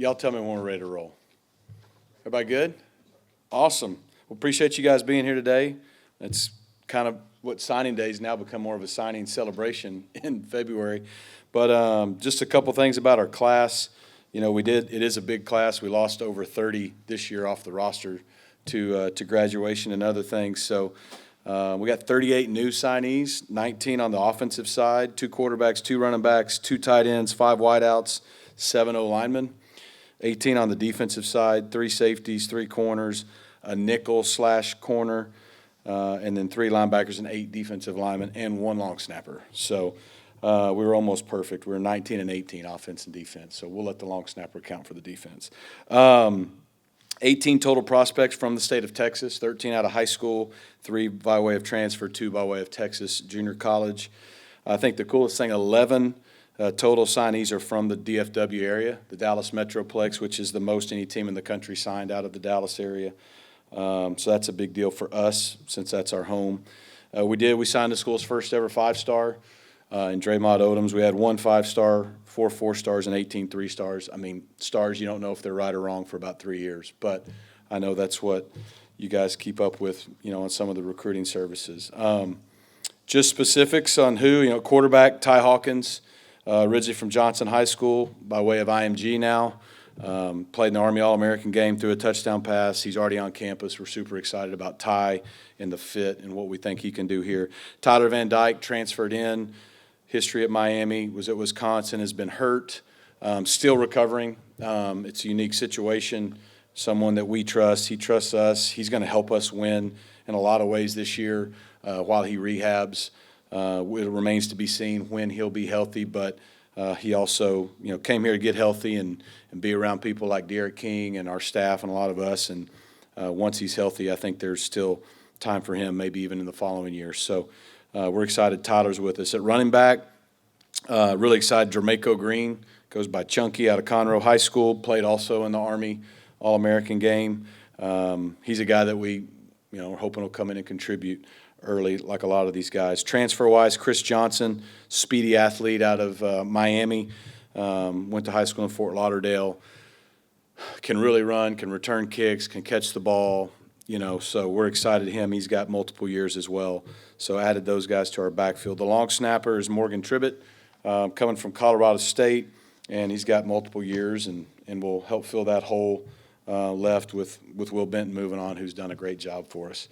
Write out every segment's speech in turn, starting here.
Y'all tell me when we're ready to roll. Everybody good? Awesome. Well, appreciate you guys being here today. It's kind of what signing days now become more of a signing celebration in February. But just a couple things about our class. You know, it is a big class. We lost over 30 this year off the roster to graduation and other things. So we got 38 new signees, 19 on the offensive side, 2 quarterbacks, 2 running backs, 2 tight ends, 5 wideouts, 7 O-linemen. 18 on the defensive side, 3 safeties, 3 corners, a nickel/corner, and then 3 linebackers and 8 defensive linemen and 1 long snapper. So we were almost perfect. We were 19 and 18 offense and defense. So we'll let the long snapper count for the defense. 18 total prospects from the state of Texas, 13 out of high school, 3 by way of transfer, 2 by way of Texas junior college. I think the coolest thing, 11 total signees are from the DFW area, the Dallas Metroplex, which is the most any team in the country signed out of the Dallas area. So that's a big deal for us since that's our home. We signed the school's first ever 5-star in Draymond Odoms. We had 1 5-star, 4 4-stars, and 18 3-stars. I mean, stars, you don't know if they're right or wrong for about 3 years, but I know that's what you guys keep up with, you know, on some of the recruiting services. Just specifics on who, you know, quarterback Ty Hawkins, originally from Johnson High School by way of IMG now. Played in the Army All-American game, threw a touchdown pass. He's already on campus. We're super excited about Ty and the fit and what we think he can do here. Tyler Van Dyke transferred in. History at Miami, was at Wisconsin, has been hurt, still recovering. It's a unique situation. Someone that we trust. He trusts us. He's going to help us win in a lot of ways this year while he rehabs. It remains to be seen when he'll be healthy, but he also, you know, came here to get healthy and be around people like Derek King and our staff and a lot of us. And once he's healthy, I think there's still time for him, maybe even in the following year. So we're excited Tyler's with us. At running back, really excited Jermaico Green, goes by Chunky out of Conroe High School, played also in the Army All-American game. He's a guy that we, you know, are hoping will come in and contribute early, like a lot of these guys. Transfer-wise, Chris Johnson, speedy athlete out of Miami, went to high school in Fort Lauderdale, can really run, can return kicks, can catch the ball, you know, so we're excited him. He's got multiple years as well, so added those guys to our backfield. The long snapper is Morgan Tribbett, coming from Colorado State, and he's got multiple years and will help fill that hole left with Will Benton moving on, who's done a great job for us.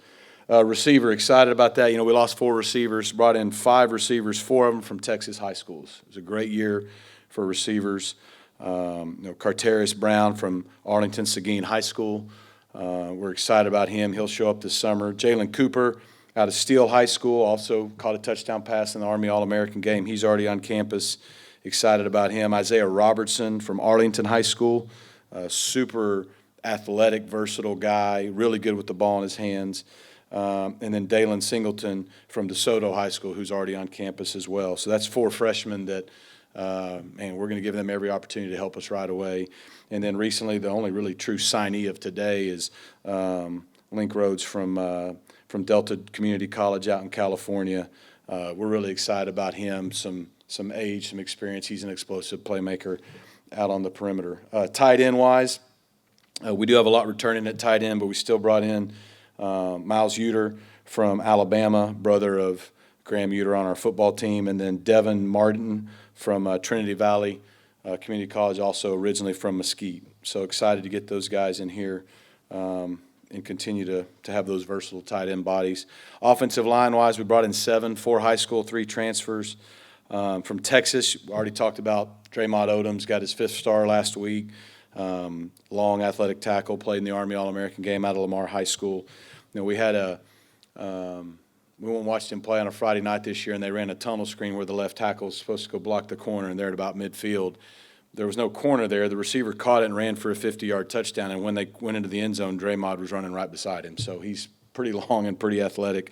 Receiver, excited about that. You know, we lost 4 receivers, brought in 5 receivers, 4 of them from Texas high schools. It was a great year for receivers. You know, Carterius Brown from Arlington Seguin High School. We're excited about him. He'll show up this summer. Jalen Cooper out of Steele High School, also caught a touchdown pass in the Army All-American game. He's already on campus. Excited about him. Isaiah Robertson from Arlington High School, super athletic, versatile guy, really good with the ball in his hands. And then Dalen Singleton from DeSoto High School, who's already on campus as well. So that's 4 freshmen that, man, we're going to give them every opportunity to help us right away. And then recently, the only really true signee of today is Link Rhodes from Delta Community College out in California. We're really excited about him, some age, some experience. He's an explosive playmaker out on the perimeter. Tight end-wise, we do have a lot returning at tight end, but we still brought in Miles Uter from Alabama, brother of Graham Uter on our football team, and then Devin Martin from Trinity Valley Community College, also originally from Mesquite. So excited to get those guys in here and continue to have those versatile tight end bodies. Offensive line-wise, we brought in 7, 4 high school, 3 transfers. From Texas, we already talked about Draymond Odoms, got his 5th star last week. Long athletic tackle, played in the Army All-American game out of Lamar High School. You know, we had we went and watched him play on a Friday night this year, and they ran a tunnel screen where the left tackle was supposed to go block the corner, and they're at about midfield. There was no corner there. The receiver caught it and ran for a 50-yard touchdown, and when they went into the end zone, Draymond was running right beside him. So he's pretty long and pretty athletic,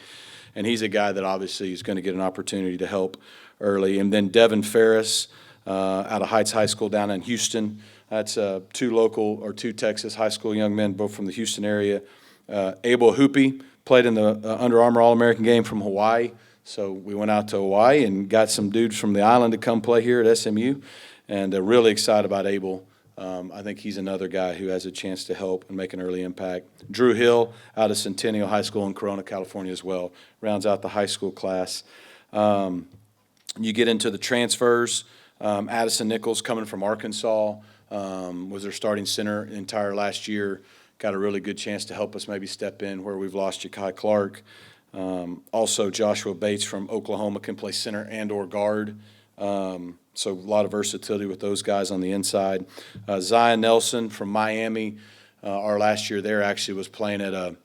and he's a guy that obviously is going to get an opportunity to help early. And then Devin Ferris out of Heights High School down in Houston. That's 2 Texas high school young men, both from the Houston area. Abel Hoopy played in the Under Armour All-American game from Hawaii. So we went out to Hawaii and got some dudes from the island to come play here at SMU. And really excited about Abel I think he's another guy who has a chance to help and make an early impact. Drew Hill out of Centennial High School in Corona, California as well, rounds out the high school class. You get into the transfers. Addison Nichols coming from Arkansas was their starting center entire last year. Got a really good chance to help us maybe step in where we've lost Ja'Kai Clark. Also, Joshua Bates from Oklahoma can play center and or guard. So a lot of versatility with those guys on the inside. Zion Nelson from Miami, our last year there actually was playing at a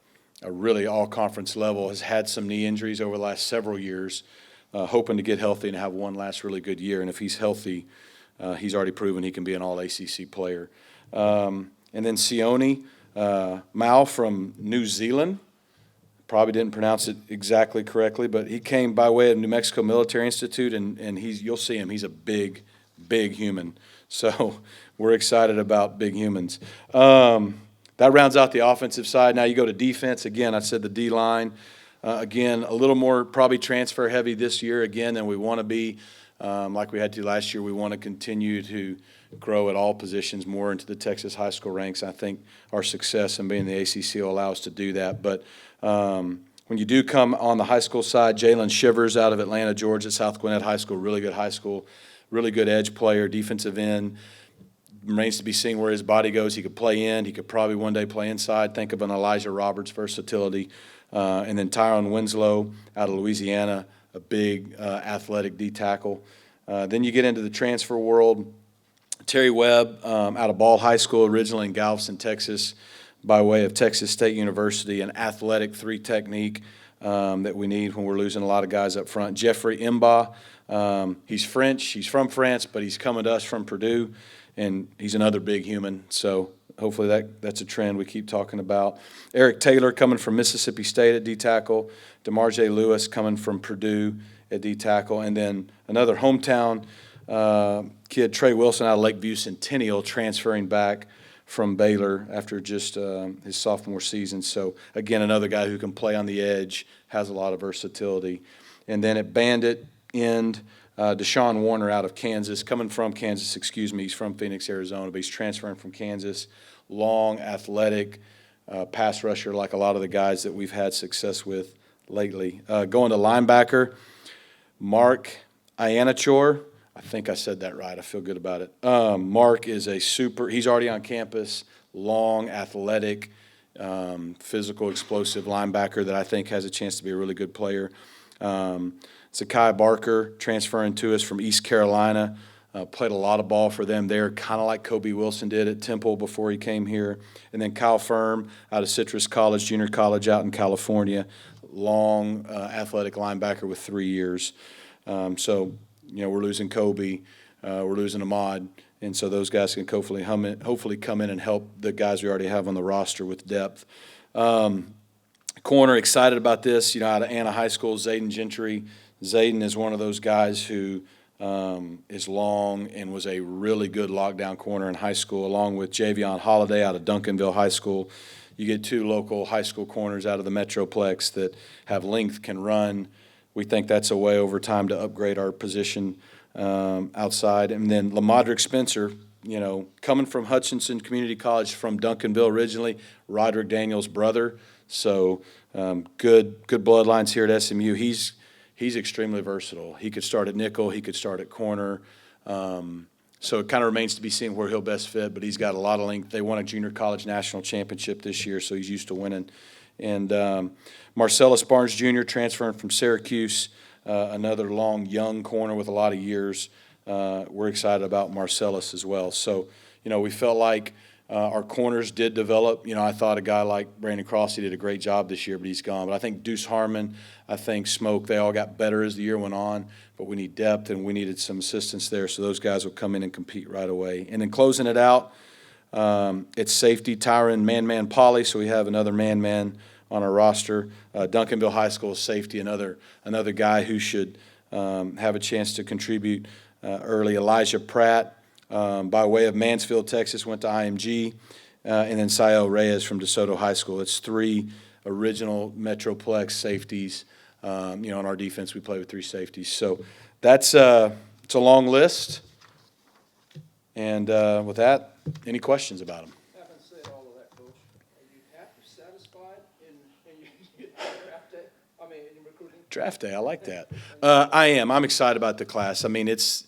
really all-conference level, has had some knee injuries over the last several years, hoping to get healthy and have one last really good year. And if he's healthy, he's already proven he can be an all-ACC player. And then Sione Mao from New Zealand. Probably didn't pronounce it exactly correctly, but he came by way of New Mexico Military Institute, and you'll see him. He's a big, big human. So we're excited about big humans. That rounds out the offensive side. Now you go to defense. Again, I said the D-line. Again, a little more probably transfer heavy this year again than we want to be. Like we had to last year, we want to continue to grow at all positions more into the Texas high school ranks. I think our success in being the ACC will allow us to do that. But when you do come on the high school side, Jalen Shivers out of Atlanta, Georgia, South Gwinnett High School, really good high school, really good edge player, defensive end. Remains to be seen where his body goes. He could play in. He could probably one day play inside. Think of an Elijah Roberts versatility. And then Tyron Winslow out of Louisiana, a big athletic D-tackle. Then you get into the transfer world. Terry Webb out of Ball High School, originally in Galveston, Texas, by way of Texas State University, an athletic three technique that we need when we're losing a lot of guys up front. Jeffrey Imba, he's French. He's from France, but he's coming to us from Purdue, and he's another big human. So hopefully that's a trend we keep talking about. Eric Taylor coming from Mississippi State at D-tackle. DeMarje Lewis coming from Purdue at D-tackle. And then another hometown kid, Trey Wilson out of Lakeview Centennial, transferring back from Baylor after just his sophomore season. So, again, another guy who can play on the edge, has a lot of versatility. And then at Bandit end, Deshaun Warner out of Kansas, coming from Kansas, he's from Phoenix, Arizona, but he's transferring from Kansas. Long, athletic pass rusher like a lot of the guys that we've had success with lately. Going to linebacker, Mark Ianachor. I think I said that right. I feel good about it. Mark is he's already on campus, long, athletic, physical, explosive linebacker that I think has a chance to be a really good player. Zakai Barker transferring to us from East Carolina, played a lot of ball for them there, kind of like Kobe Wilson did at Temple before he came here. And then Kyle Firm out of Citrus College, junior college out in California, long, athletic linebacker with 3 years. So, we're losing Kobe, we're losing Ahmad, and so those guys can hopefully come in and help the guys we already have on the roster with depth. Corner, excited about this, out of Anna High School, Zayden Gentry. Zayden is one of those guys who is long and was a really good lockdown corner in high school, along with Javion Holiday out of Duncanville High School. You get two local high school corners out of the Metroplex that have length, can run. We think that's a way over time to upgrade our position outside. And then Lamadrick Spencer, coming from Hutchinson Community College from Duncanville originally, Roderick Daniels' brother. So good bloodlines here at SMU. He's extremely versatile. He could start at nickel. He could start at corner. So it kind of remains to be seen where he'll best fit, but he's got a lot of length. They won a junior college national championship this year, so he's used to winning. And Marcellus Barnes Jr. transferring from Syracuse, another long, young corner with a lot of years. We're excited about Marcellus as well. So, we felt like our corners did develop. I thought a guy like Brandon Crossy did a great job this year, but he's gone. But I think Deuce Harmon, I think Smoke, they all got better as the year went on. But we need depth, and we needed some assistance there. So those guys will come in and compete right away. And then closing it out, it's safety, Tyron Man Polly. So we have another man on our roster. Duncanville High School safety, another guy who should have a chance to contribute early. Elijah Pratt, by way of Mansfield, Texas, went to IMG. And then Sael Reyes from DeSoto High School. It's 3 original Metroplex safeties. On our defense, we play with 3 safeties. So it's a long list. And with that, Any questions about them? Having said all of that, Coach, are you happy, satisfied in your draft day? I mean, in recruiting? Draft day, I like that. I am. I'm excited about the class. I mean, it's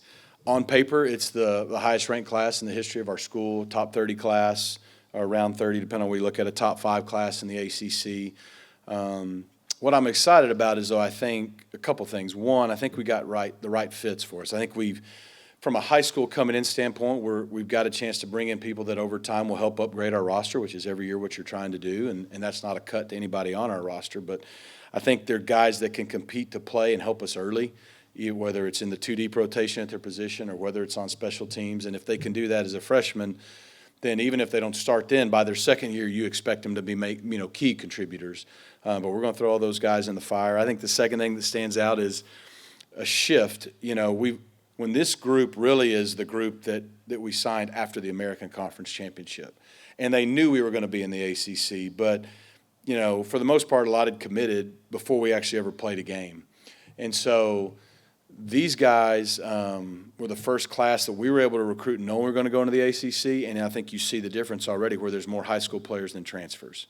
on paper, it's the highest ranked class in the history of our school, top 30 class, or around 30, depending on where you look at, a top 5 class in the ACC. What I'm excited about is, though, I think a couple things. One, I think we got the right fits for us. I think from a high school coming in standpoint, we've got a chance to bring in people that over time will help upgrade our roster, which is every year what you're trying to do, and that's not a cut to anybody on our roster. But I think they're guys that can compete to play and help us early, whether it's in the two deep rotation at their position or whether it's on special teams. And if they can do that as a freshman, then even if they don't start then, by their second year, you expect them to be key contributors. But we're going to throw all those guys in the fire. I think the second thing that stands out is a shift. When this group really is the group that we signed after the American Conference Championship. And they knew we were going to be in the ACC, but, for the most part, a lot had committed before we actually ever played a game. And so these guys were the first class that we were able to recruit knowing we were going to go into the ACC, and I think you see the difference already where there's more high school players than transfers,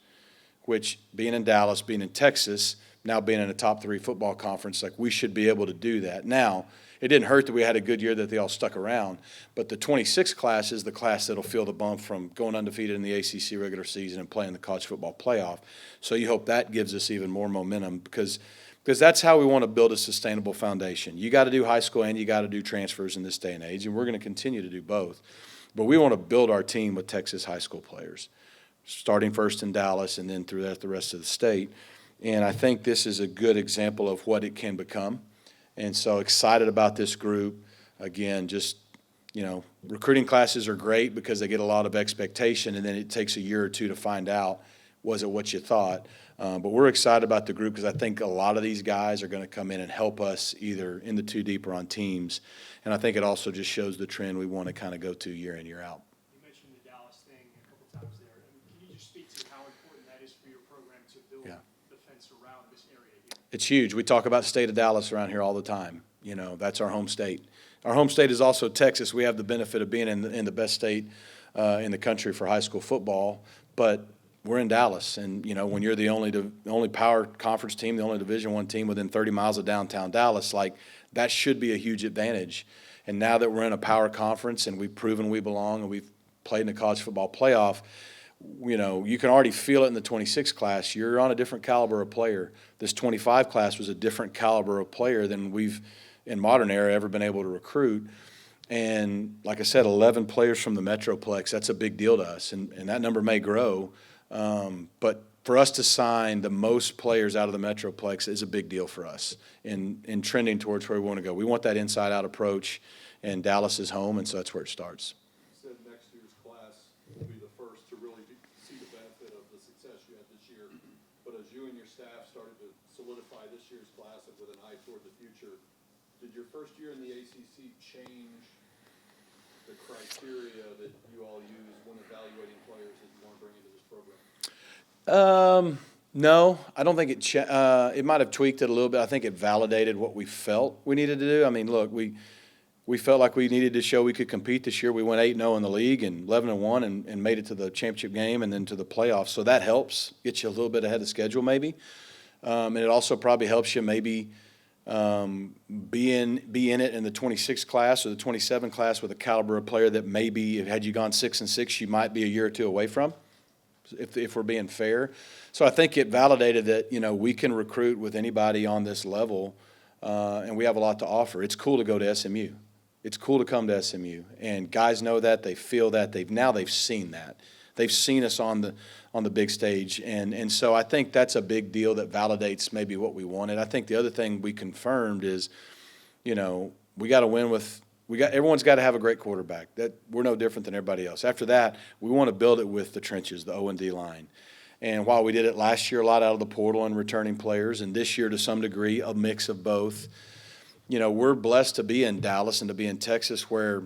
which being in Dallas, being in Texas, now being in a top 3 football conference, like we should be able to do that. Now, it didn't hurt that we had a good year that they all stuck around, but the 26 class is the class that'll feel the bump from going undefeated in the ACC regular season and playing the college football playoff. So you hope that gives us even more momentum because that's how we want to build a sustainable foundation. You got to do high school and you got to do transfers in this day and age, and we're going to continue to do both. But we want to build our team with Texas high school players, starting first in Dallas and then through that the rest of the state. And I think this is a good example of what it can become. And so excited about this group. Again, just, recruiting classes are great because they get a lot of expectation, and then it takes a year or two to find out, was it what you thought? But we're excited about the group because I think a lot of these guys are going to come in and help us either in the two deep or on teams. And I think it also just shows the trend we want to kind of go to year in, year out. You mentioned the Dallas thing a couple times there. Can you just speak to how important that is for your program to build the fence around this area here? It's huge. We talk about the state of Dallas around here all the time. That's our home state. Our home state is also Texas. We have the benefit of being in the best state in the country for high school football, but we're in Dallas, and when you're the only power conference team, the only Division I team within 30 miles of downtown Dallas, like that should be a huge advantage. And now that we're in a power conference and we've proven we belong and we've played in the college football playoff, you can already feel it in the 26 class. You're on a different caliber of player. This 25 class was a different caliber of player than we've in modern era ever been able to recruit. And like I said, 11 players from the Metroplex, that's a big deal to us, and that number may grow. But for us to sign the most players out of the Metroplex is a big deal for us in trending towards where we want to go. We want that inside-out approach, and Dallas is home, and so that's where it starts. You said next year's class will be the first to really see the benefit of the success you had this year. But as you and your staff started to solidify this year's class with an eye toward the future, did your first year in the ACC change the criteria that you all use when evaluating players that you want to bring into this program? No, I don't think it might have tweaked it a little bit. I think it validated what we felt we needed to do. I mean, look, we felt like we needed to show we could compete this year. We went 8-0 in the league and 11-1 and made it to the championship game and then to the playoffs. So that helps get you a little bit ahead of schedule maybe. And it also probably helps you maybe be in it in the 26 class or the 27 class with a caliber of player that maybe had you gone 6-6, you might be a year or two away from, if we're being fair. So I think it validated that, we can recruit with anybody on this level, and we have a lot to offer. It's cool to go to SMU. It's cool to come to SMU, and guys know that, they feel that, they've seen that. They've seen us on the big stage, and so I think that's a big deal that validates maybe what we wanted. I think the other thing we confirmed is, we got to win everyone's got to have a great quarterback. That we're no different than everybody else. After that, we want to build it with the trenches, the O&D line. And while we did it last year a lot out of the portal and returning players, and this year to some degree a mix of both, we're blessed to be in Dallas and to be in Texas where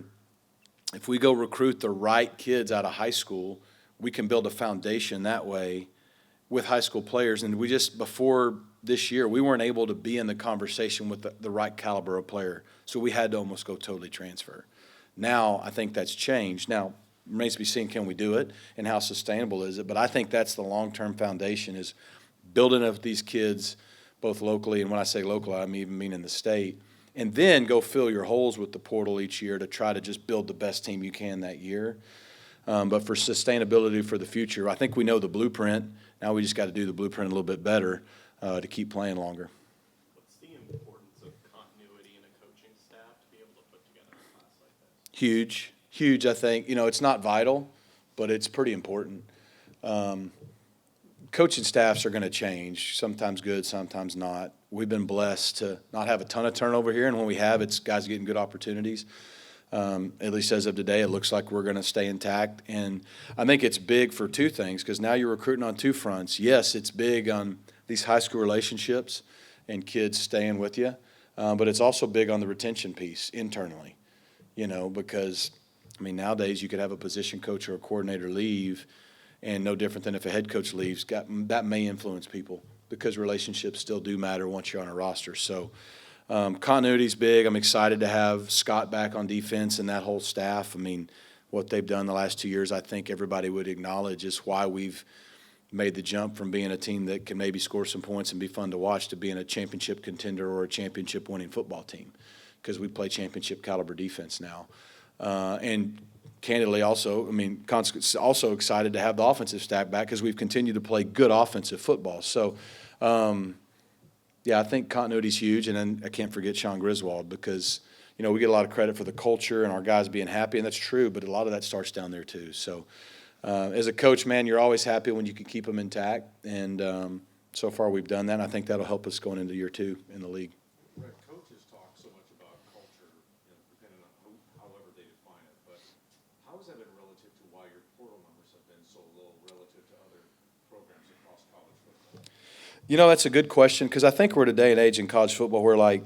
if we go recruit the right kids out of high school, we can build a foundation that way with high school players. And before this year, we weren't able to be in the conversation with the right caliber of player. So we had to almost go totally transfer. Now, I think that's changed. Now, remains to be seen, can we do it, and how sustainable is it? But I think that's the long-term foundation, is building up these kids both locally, and when I say local, I even mean in the state, and then go fill your holes with the portal each year to try to just build the best team you can that year. But for sustainability for the future, I think we know the blueprint. Now we just got to do the blueprint a little bit better to keep playing longer. What's the importance of continuity in a coaching staff to be able to put together a class like this? Huge, huge, I think. It's not vital, but it's pretty important. Coaching staffs are going to change, sometimes good, sometimes not. We've been blessed to not have a ton of turnover here, and when we have, it's guys getting good opportunities. At least as of today, it looks like we're going to stay intact. And I think it's big for two things, because now you're recruiting on two fronts. Yes, it's big on these high school relationships and kids staying with you, but it's also big on the retention piece internally, because, nowadays you could have a position coach or a coordinator leave, and no different than if a head coach leaves, that may influence people, because relationships still do matter once you're on a roster. So continuity's big. I'm excited to have Scott back on defense and that whole staff. What they've done the last 2 years, I think everybody would acknowledge, is why we've made the jump from being a team that can maybe score some points and be fun to watch to being a championship contender or a championship winning football team, because we play championship caliber defense now. And candidly also, also excited to have the offensive staff back, because we've continued to play good offensive football. So, I think continuity's huge. And then I can't forget Sean Griswold, because, we get a lot of credit for the culture and our guys being happy, and that's true, but a lot of that starts down there too. So as a coach, man, you're always happy when you can keep them intact. And so far we've done that, and I think that'll help us going into year 2 in the league. Rhett, coaches talk so much about culture, depending on however they define it, but how has that been relative to why your portal numbers have been so low relative to other programs across college football? That's a good question, because I think we're at a day and age in college football where,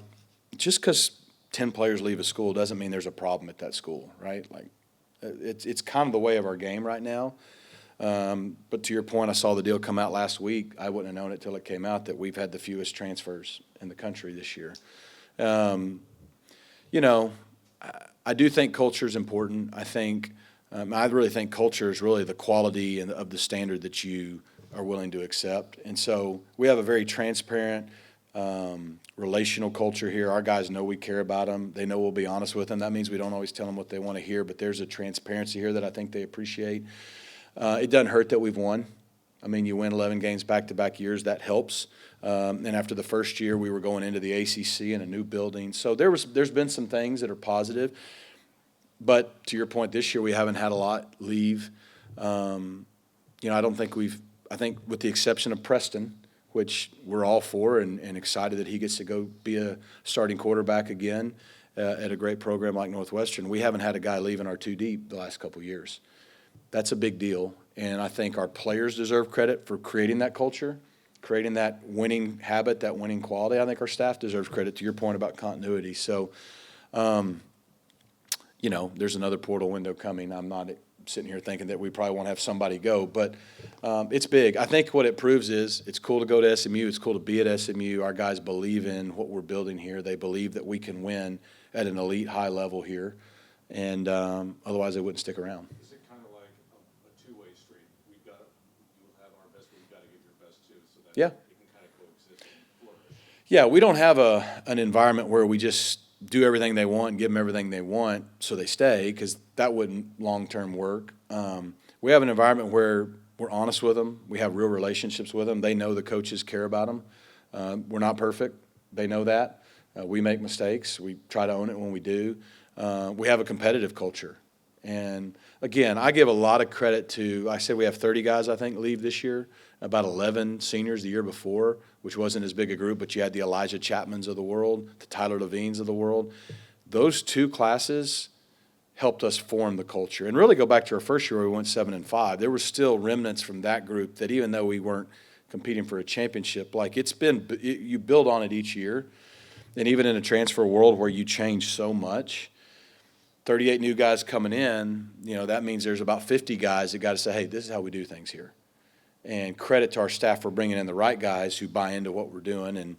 just because 10 players leave a school doesn't mean there's a problem at that school, right? It's kind of the way of our game right now. But to your point, I saw the deal come out last week. I wouldn't have known it till it came out that we've had the fewest transfers in the country this year. I do think culture is important. I really think culture is really the quality of the standard that you are willing to accept. And so we have a very transparent, relational culture here. Our guys know we care about them. They know we'll be honest with them. That means we don't always tell them what they want to hear, but there's a transparency here that I think they appreciate. It doesn't hurt that we've won. You win 11 games back-to-back years. That helps. And after the first year, we were going into the ACC in a new building. So there's been some things that are positive. But to your point, this year we haven't had a lot leave. I think with the exception of Preston, which we're all for and excited that he gets to go be a starting quarterback again at a great program like Northwestern, we haven't had a guy leaving our 2 deep the last couple of years. That's a big deal, and I think our players deserve credit for creating that culture, creating that winning habit, that winning quality. I think our staff deserves credit, to your point about continuity. So, there's another portal window coming. I'm not sitting here thinking that we probably won't have somebody go, but it's big. I think what it proves is it's cool to go to SMU. It's cool to be at SMU. Our guys believe in what we're building here. They believe that we can win at an elite high level here, and otherwise they wouldn't stick around. Is it kind of like a two-way street? You'll have our best, but we've got to give your best too, so that Yeah. it can kind of coexist and flourish. Yeah, we don't have an environment where we just do everything they want and give them everything they want so they stay, because that wouldn't long-term work. We have an environment where we're honest with them. We have real relationships with them. They know the coaches care about them. We're not perfect. They know that. We make mistakes. We try to own it when we do. We have a competitive culture. And, again, I give a lot of credit to – I said we have 30 guys, I think, leave this year, about 11 seniors the year before, which wasn't as big a group, but you had the Elijah Chapmans of the world, the Tyler Levines of the world. Those 2 classes helped us form the culture. And really go back to our first year where we went 7-5. There were still remnants from that group that, even though we weren't competing for a championship, you build on it each year. And even in a transfer world where you change so much, 38 new guys coming in, that means there's about 50 guys that got to say, hey, this is how we do things here. And credit to our staff for bringing in the right guys who buy into what we're doing. And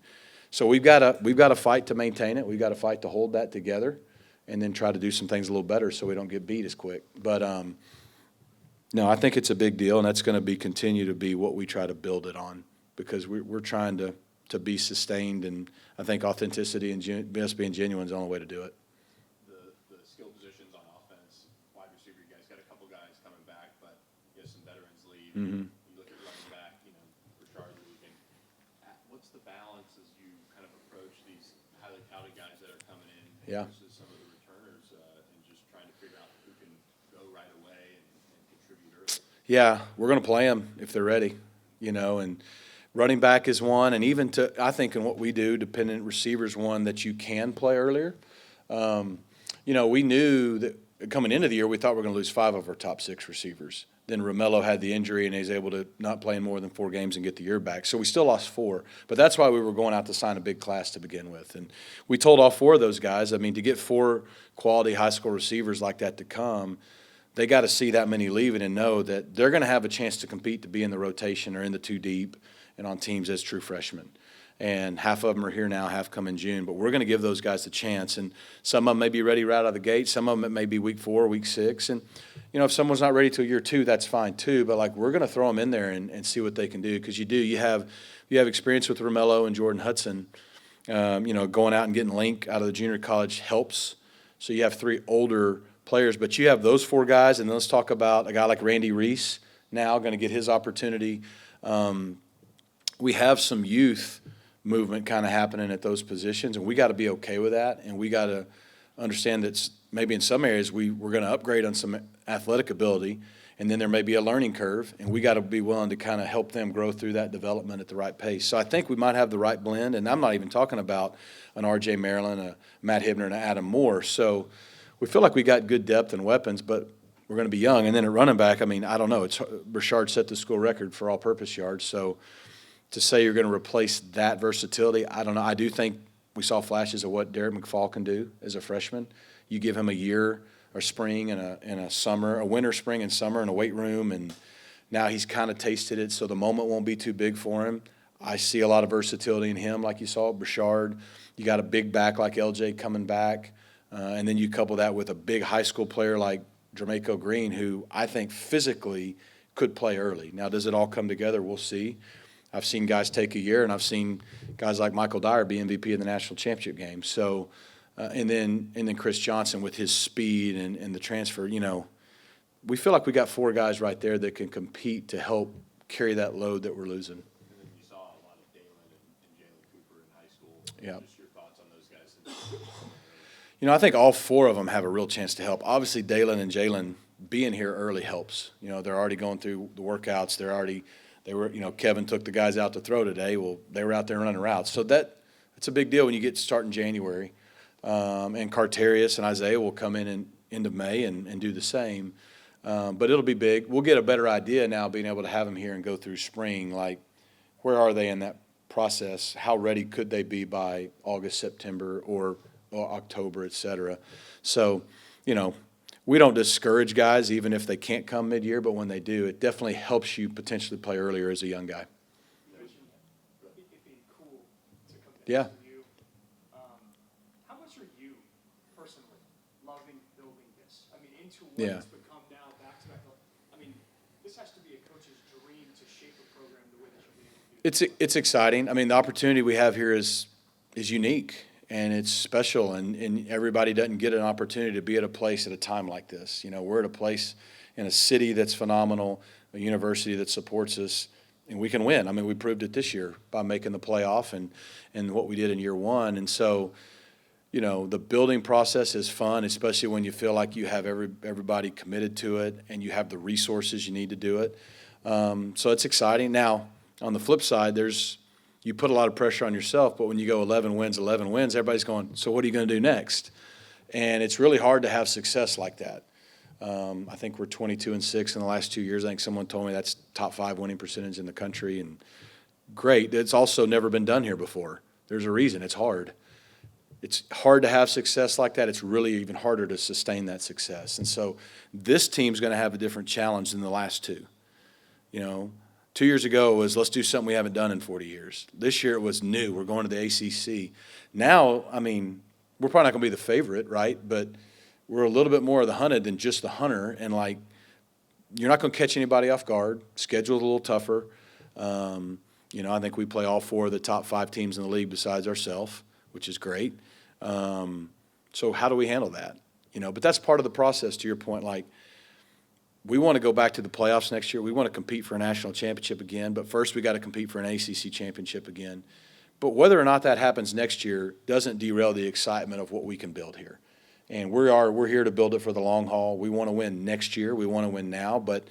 so we've got to fight to maintain it. We've got to fight to hold that together, and then try to do some things a little better so we don't get beat as quick. But No, I think it's a big deal, and that's going to continue to be what we try to build it on, because we're trying to be sustained, and I think authenticity and us being genuine is the only way to do it. The skill positions on offense, wide receiver, you guys got a couple guys coming back, but you have some veterans leave. Mhm. You look at running back, Rashard leaving. What's the balance as you kind of approach these highly touted guys that are coming in Yeah. versus some of the returners, and just trying to figure out who can go right away and contribute early? Yeah, we're going to play them if they're ready, and running back is one, and even I think in what we do, dependent receivers one that you can play earlier. We knew that coming into the year, we thought we were going to lose 5 of our top 6 receivers. Then Romello had the injury, and he was able to not play in more than 4 games and get the year back. So we still lost 4, but that's why we were going out to sign a big class to begin with. And we told all 4 of those guys, to get 4 quality high school receivers like that to come, they got to see that many leaving and know that they're going to have a chance to compete to be in the rotation or in the 2 deep and on teams as true freshmen. And half of them are here now, half come in June. But we're going to give those guys a chance. And some of them may be ready right out of the gate. Some of them it may be week 4, week 6. And, if someone's not ready till year 2, that's fine too. But, we're going to throw them in there and see what they can do. Because you have experience with Romello and Jordan Hudson. Going out and getting Link out of the junior college helps. So you have 3 older players. But you have those 4 guys. And then let's talk about a guy like Randy Reese now going to get his opportunity. We have some youth movement kind of happening at those positions, and we got to be okay with that, and we got to understand that maybe in some areas we're going to upgrade on some athletic ability, and then there may be a learning curve, and we got to be willing to kind of help them grow through that development at the right pace. So I think we might have the right blend, and I'm not even talking about an R.J. Maryland, a Matt Hibner, and an Adam Moore. So we feel like we got good depth and weapons, but we're going to be young. And then at running back, I don't know. Rashard set the school record for all-purpose yards, so to say you're going to replace that versatility, I don't know. I do think we saw flashes of what Derek McFall can do as a freshman. You give him a year, or spring and a summer, a winter, spring, and summer in a weight room, and now he's kind of tasted it, so the moment won't be too big for him. I see a lot of versatility in him, like you saw at Rashard. You got a big back like LJ coming back, and then you couple that with a big high school player like Jermaico Green, who I think physically could play early. Now, does it all come together? We'll see. I've seen guys take a year, and I've seen guys like Michael Dyer be MVP in the national championship game. So, and then Chris Johnson with his speed and the transfer. We feel like we got 4 guys right there that can compete to help carry that load that we're losing. And then you saw a lot of Dalen and Jalen Cooper in high school. Yeah. Just your thoughts on those guys. I think all 4 of them have a real chance to help. Obviously, Dalen and Jalen being here early helps. They're already going through the workouts. Kevin took the guys out to throw today. Well, they were out there running routes. So it's a big deal when you get to start in January. And Carterius and Isaiah will come in end of May and do the same. But it'll be big. We'll get a better idea now being able to have them here and go through spring. Like, where are they in that process? How ready could they be by August, September, or October, et cetera? So, we don't discourage guys even if they can't come mid-year, but when they do, it definitely helps you potentially play earlier as a young guy. You mentioned it being cool to come back Yeah. to you. How much are you personally loving building this? Into what Yeah. it's become now, back-to-back. This has to be a coach's dream to shape a program the way that you're being able to do. It's exciting. The opportunity we have here is unique. And it's special, and everybody doesn't get an opportunity to be at a place at a time like this. We're at a place in a city that's phenomenal, a university that supports us, and we can win. We proved it this year by making the playoff and what we did in year 1. And so, the building process is fun, especially when you feel like you have everybody committed to it and you have the resources you need to do it. So it's exciting. Now, on the flip side, you put a lot of pressure on yourself, but when you go 11 wins, everybody's going, so what are you going to do next? And it's really hard to have success like that. I think we're 22-6 in the last 2 years. I think someone told me that's top 5 winning percentage in the country, and great. It's also never been done here before. There's a reason. It's hard. It's hard to have success like that. It's really even harder to sustain that success. And so this team's going to have a different challenge than the last 2. 2 years ago it was, let's do something we haven't done in 40 years. This year it was new. We're going to the ACC. Now, we're probably not going to be the favorite, right? But we're a little bit more of the hunted than just the hunter. And, you're not going to catch anybody off guard. Schedule's a little tougher. I think we play all 4 of the top 5 teams in the league besides ourselves, which is great. So how do we handle that? But that's part of the process, to your point. Like, we want to go back to the playoffs next year. We want to compete for a national championship again, but first we got to compete for an ACC championship again. But whether or not that happens next year doesn't derail the excitement of what we can build here. And we're here to build it for the long haul. We want to win next year. We want to win now. But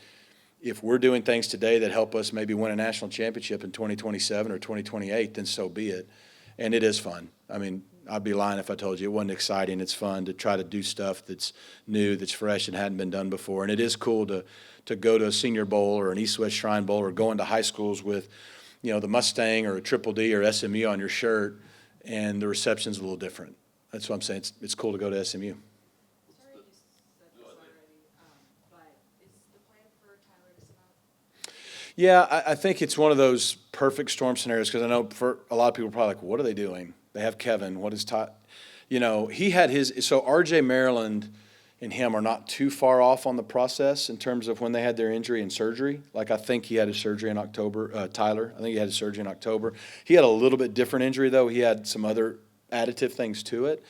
if we're doing things today that help us maybe win a national championship in 2027 or 2028, then so be it. And it is fun. I mean, I'd be lying if I told you it wasn't exciting. It's fun to try to do stuff that's new, that's fresh, and hadn't been done before. And it is cool to go to a Senior Bowl or an East-West Shrine Bowl or go into high schools with, the Mustang or a Triple D or SMU on your shirt, and the reception's a little different. That's what I'm saying. It's cool to go to SMU. Sorry you said this already, but is the plan for Tyler to sit out? Yeah, I think it's one of those perfect storm scenarios because I know for a lot of people are probably like, what are they doing? They have Kevin. What is Todd? He had so RJ Maryland and him are not too far off on the process in terms of when they had their injury and surgery. Like, I think he had his surgery in October. Tyler, I think he had his surgery in October. He had a little bit different injury, though. He had some other additive things to it.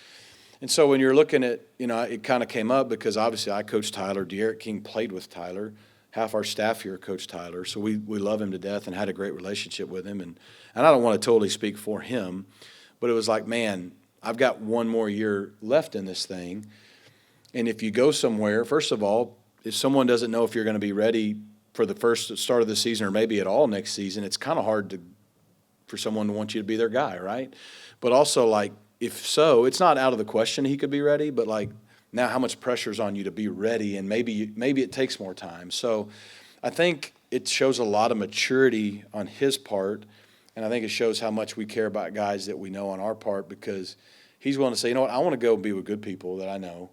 And so when you're looking at, it kind of came up because obviously I coached Tyler. De'Aaron King played with Tyler. Half our staff here coached Tyler. So we love him to death and had a great relationship with him. And I don't want to totally speak for him, but it was like, man, I've got one more year left in this thing. And if you go somewhere, first of all, if someone doesn't know if you're going to be ready for the first start of the season or maybe at all next season, it's kind of hard for someone to want you to be their guy, right? But also, like, if so, it's not out of the question he could be ready, but, like, now how much pressure's on you to be ready, and maybe it takes more time. So I think it shows a lot of maturity on his part, and I think it shows how much we care about guys that we know on our part because he's willing to say, you know what, I want to go be with good people that I know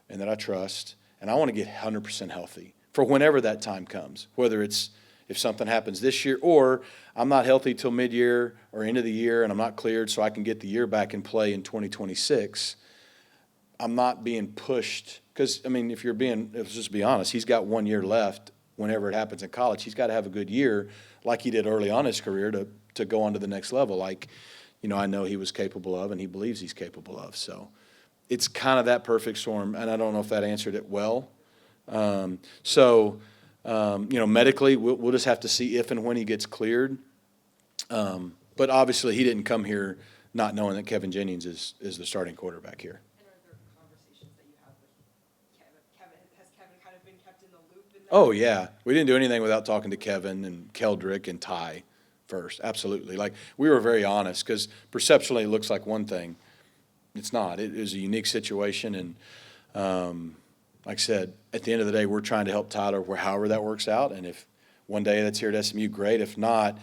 and that I trust, and I want to get 100% healthy for whenever that time comes, whether it's if something happens this year or I'm not healthy till mid-year or end of the year and I'm not cleared so I can get the year back in play in 2026. I'm not being pushed because, I mean, let's just be honest, he's got 1 year left whenever it happens in college. He's got to have a good year like he did early on in his career to go on to the next level like, I know he was capable of and he believes he's capable of. So it's kind of that perfect storm, and I don't know if that answered it well. Medically, we'll just have to see if and when he gets cleared. But obviously, he didn't come here not knowing that Kevin Jennings is the starting quarterback here. And are there conversations that you have with Kevin? Has Kevin kind of been kept in the loop in that? Oh, yeah. We didn't do anything without talking to Kevin and Keldrick and Ty first. Absolutely. Like, we were very honest because perceptually it looks like one thing. It's not. It is a unique situation, and like I said, at the end of the day, we're trying to help Tyler however that works out. And if one day that's here at SMU, great. If not,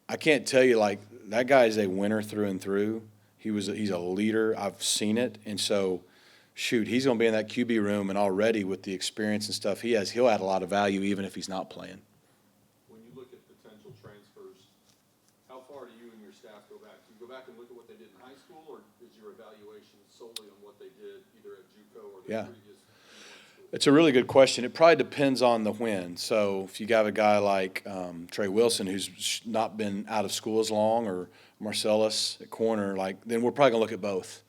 I can't tell you, like, that guy is a winner through and through. He's a leader. I've seen it. And so, shoot, he's going to be in that QB room, and already with the experience and stuff he has, he'll add a lot of value even if he's not playing. When you look at potential transfers, how far do you and your staff go back? Do you go back and look at what they did in high school, or is your evaluation solely on what they did either at JUCO or the Yeah. previous? It's a really good question. It probably depends on the when. So if you got a guy like Trey Wilson who's not been out of school as long, or Marcellus at corner, then we're probably going to look at both.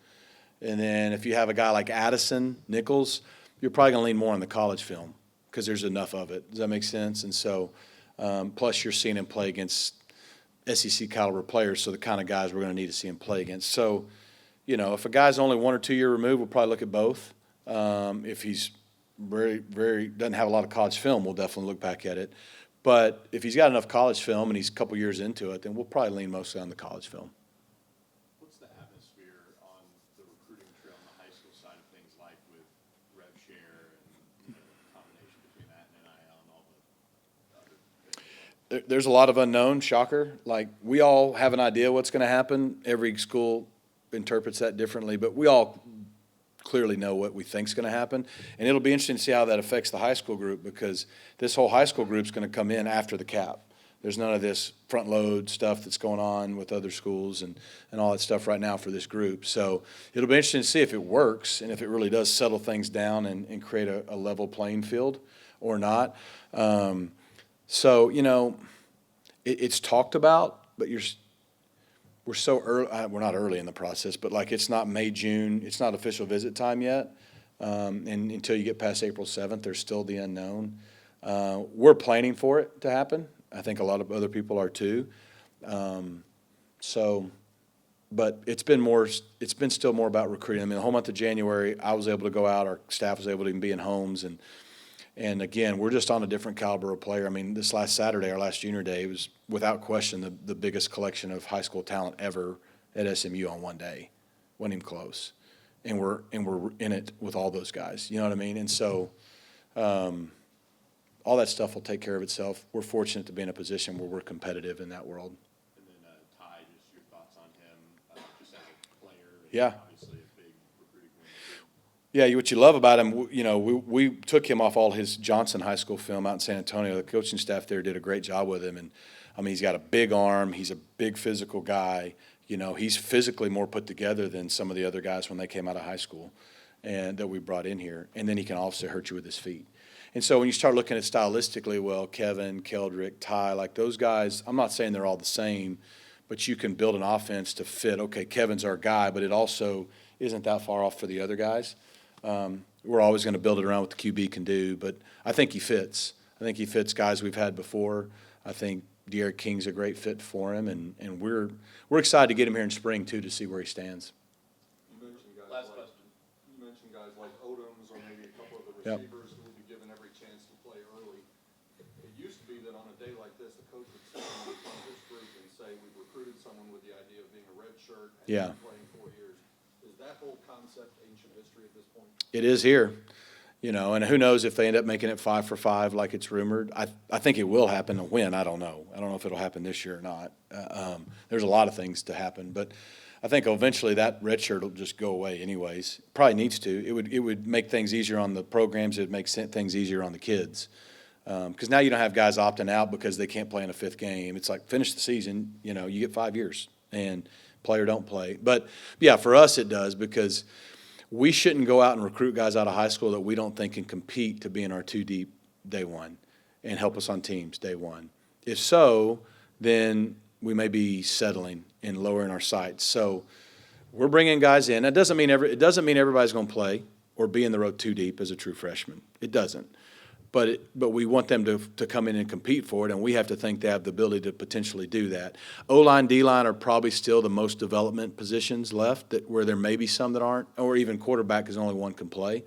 And then if you have a guy like Addison Nichols, you're probably going to lean more on the college film because there's enough of it. Does that make sense? And so plus you're seeing him play against SEC caliber players, so the kind of guys we're going to need to see him play against. So, if a guy's only 1 or 2 year removed, we'll probably look at both. If he's very doesn't have a lot of college film, we'll definitely look back at it. But if he's got enough college film and he's a couple years into it, then we'll probably lean mostly on the college film. What's the atmosphere on the recruiting trail on the high school side of things like with rev share and the combination between that and NIL and all the other things? There's a lot of unknown, shocker. Like, we all have an idea what's going to happen. Every school interprets that differently, but we all clearly know what we think is going to happen. And it'll be interesting to see how that affects the high school group because this whole high school group is going to come in after the cap. There's none of this front load stuff that's going on with other schools and all that stuff right now for this group. So it'll be interesting to see if it works and if it really does settle things down and create a level playing field, or not. So, you know, it's talked about, but we're so early, we're not early in the process, but like it's not May, June, it's not official visit time yet. And until you get past April 7th, there's still the unknown. We're planning for it to happen. I think a lot of other people are too. But it's been still more about recruiting. I mean, the whole month of January, I was able to go out, our staff was able to even be in homes, and again, we're just on a different caliber of player. I mean, this last Saturday, our last junior day, was without question the biggest collection of high school talent ever at SMU on one day. Wasn't even close. And we're in it with all those guys. You know what I mean? And so all that stuff will take care of itself. We're fortunate to be in a position where we're competitive in that world. And then Ty, just your thoughts on him, just as a player. And Yeah. obviously a big recruiting win. Yeah, what you love about him, you know, we took him off all his Johnson High School film out in San Antonio. The coaching staff there did a great job with him. And, I mean, he's got a big arm. He's a big physical guy. You know, he's physically more put together than some of the other guys when they came out of high school and that we brought in here. And then he can also hurt you with his feet. And so when you start looking at stylistically, well, Kevin, Keldrick, Ty, like those guys, I'm not saying they're all the same, but you can build an offense to fit, okay, Kevin's our guy, but it also isn't that far off for the other guys. We're always going to build it around what the QB can do, but I think he fits. I think he fits guys we've had before. I think De'Aaron King's a great fit for him, and we're excited to get him here in spring, too, to see where he stands. You mentioned guys Last like, question. you mentioned guys like Odoms or maybe a couple of the Yep. receivers who will be given every chance to play early. It used to be that on a day like this, the coach would sit down in front of this group and say, we've recruited someone with the idea of being a red shirt and Yeah. playing 4 years. Is that whole concept ancient history at this point? It is here, you know, and who knows if they end up making it 5 for 5 like it's rumored. I think it will happen. When, I don't know. I don't know if it'll happen this year or not. There's a lot of things to happen, but I think eventually that red shirt will just go away anyways. Probably needs to. It would make things easier on the programs. It would make things easier on the kids. Because now you don't have guys opting out because they can't play in a 5th game. It's like finish the season, you know, you get 5 years and play or don't play. But, yeah, for us it does because we shouldn't go out and recruit guys out of high school that we don't think can compete to be in our 2 deep day one and help us on teams day one. If so, then we may be settling and lowering our sights. So we're bringing guys in. It doesn't mean everybody's going to play or be in the road 2 deep as a true freshman. It doesn't. But we want them to come in and compete for it, and we have to think they have the ability to potentially do that. O-line, D-line are probably still the most development positions left, where there may be some that aren't, or even quarterback because only one can play.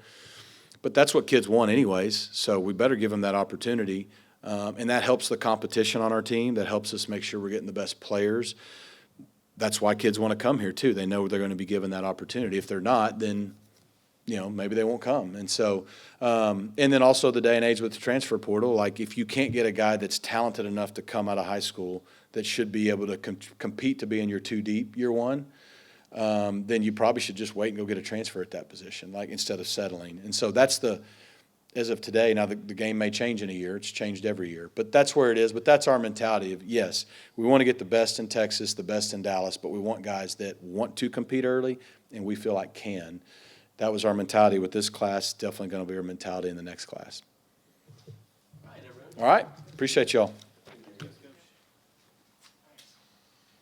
But that's what kids want anyways, so we better give them that opportunity. And that helps the competition on our team. That helps us make sure we're getting the best players. That's why kids want to come here too. They know they're going to be given that opportunity. If they're not, then you know, maybe they won't come. And so, and then also the day and age with the transfer portal, like if you can't get a guy that's talented enough to come out of high school that should be able to compete to be in your 2 deep year one, then you probably should just wait and go get a transfer at that position, like instead of settling. And so that's as of today, now the game may change in a year. It's changed every year. But that's where it is. But that's our mentality of, yes, we want to get the best in Texas, the best in Dallas, but we want guys that want to compete early and we feel like can. That was our mentality with this class. Definitely going to be our mentality in the next class. All right. Appreciate y'all.